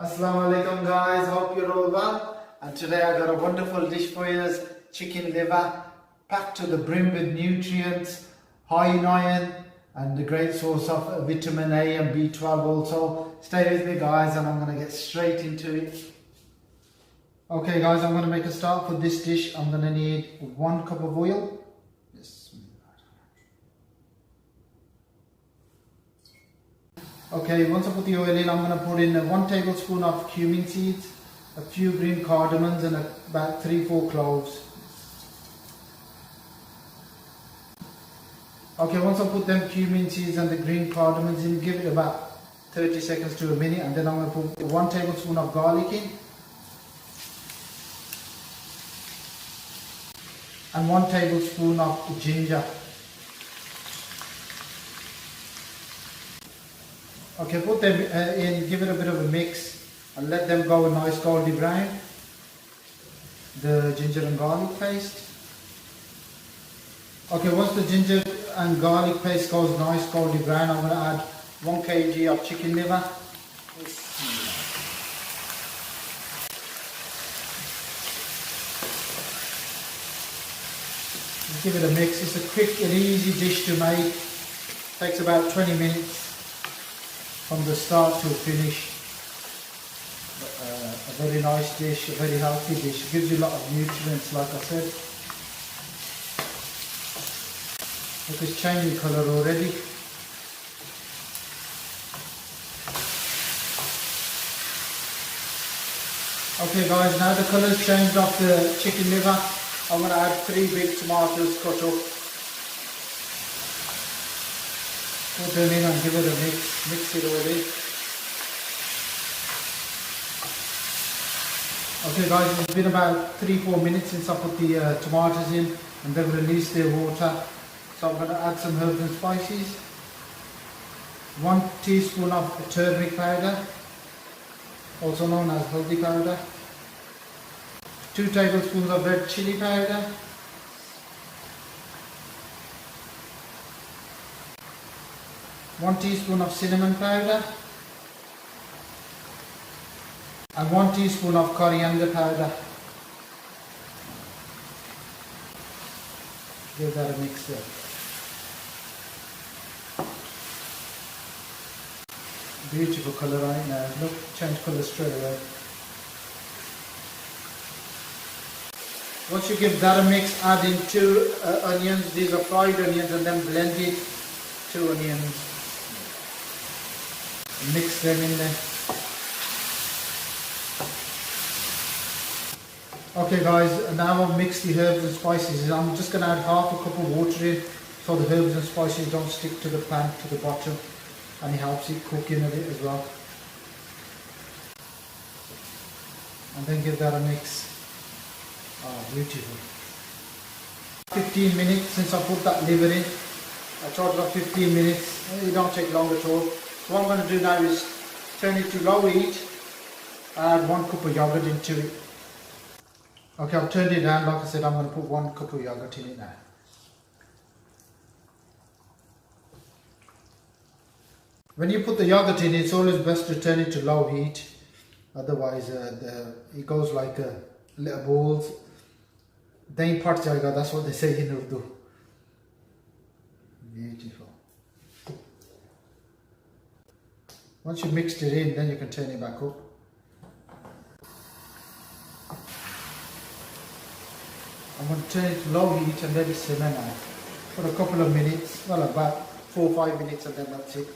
Assalamu alaikum guys, hope you're all well. And today I got a wonderful dish for you, chicken liver, packed to the brim with nutrients, high in iron and a great source of vitamin A and B12 also. Stay with me guys and I'm going to get straight into it. Okay guys, I'm going to make a start for this dish. I'm going to need 1 cup of oil. Okay, once I put the oil in, I'm going to put in 1 tablespoon of cumin seeds, a few green cardamoms and about 3-4 cloves. Okay, once I put them cumin seeds and the green cardamoms in, give it about 30 seconds to a minute, and then I'm going to put 1 tablespoon of garlic in and 1 tablespoon of ginger. Okay, put them in, give it a bit of a mix and let them go a nice golden brown, the ginger and garlic paste. Okay, once the ginger and garlic paste goes nice golden brown, I'm going to add 1 kg of chicken liver. Give it a mix. It's a quick and easy dish to make. Takes about 20 minutes. From the start to finish. A very nice dish, a very healthy dish. It gives you a lot of nutrients, like I said. Look, it's changing colour already. Okay guys, now the colour's changed off the chicken liver. I'm going to add 3 big tomatoes cut up. Put them in and give it a mix it all in. Okay guys, it's been about 3-4 minutes since I put the tomatoes in and they've released their water. So I'm going to add some herbs and spices. 1 teaspoon of turmeric powder, also known as haldi powder. 2 tablespoons of red chili powder. 1 teaspoon of cinnamon powder and 1 teaspoon of coriander powder. Give that a mix there. Beautiful colour right now. Look, change colour straight away. Once you give that a mix, add in 2 onions. These are fried onions, and then blend it. 2 onions. Mix them in there. Okay guys, now I've mixed the herbs and spices. I'm just going to add half a cup of water in so the herbs and spices don't stick to the pan, to the bottom, and it helps it cook in a bit as well. And then give that a mix. Oh, beautiful. 15 minutes since I put that liver in. I tried about 15 minutes. It don't take long at all. So what I'm going to do now is turn it to low heat, add 1 cup of yogurt into it. Okay, I've turned it down. Like I said, I'm going to put 1 cup of yogurt in it now. When you put the yogurt in, it's always best to turn it to low heat. Otherwise, it goes like little balls. Dahin part jayega, that's what they say in Urdu. Beautiful. Once you mixed it in, then you can turn it back up. I'm going to turn it to low heat and let it simmer now for a couple of minutes, well about 4 or 5 minutes, and then that's it.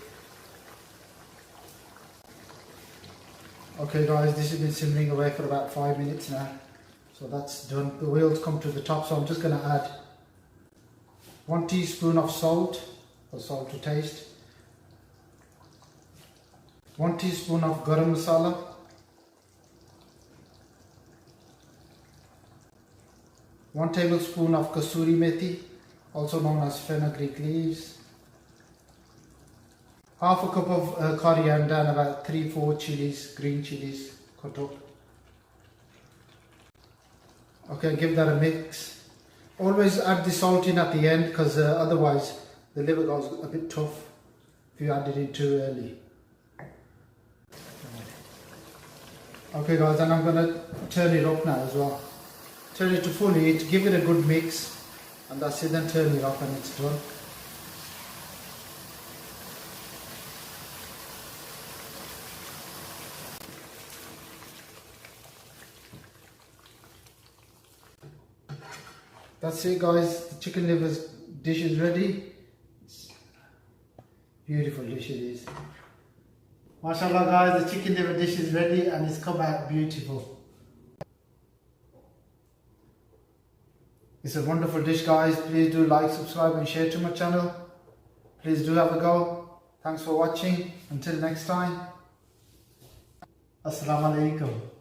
Okay guys, this has been simmering away for about 5 minutes now, so that's done. The oil's come to the top, so I'm just going to add 1 teaspoon of salt, or salt to taste. 1 teaspoon of garam masala. 1 tablespoon of kasuri methi, also known as fenugreek leaves. Half a cup of coriander and about 3-4 chilies, green chilies cut up. Okay, give that a mix. Always add the salt in at the end, because otherwise the liver goes a bit tough if you add it in too early. Okay guys, and I'm going to turn it up now as well. Turn it to full heat, give it a good mix, and that's it, then turn it up and it's done. That's it guys, the chicken liver dish is ready. Beautiful dish it is. Mashallah guys, the chicken liver dish is ready and it's come out beautiful. It's a wonderful dish guys. Please do like, subscribe and share to my channel. Please do have a go. Thanks for watching. Until next time. Assalamu alaikum.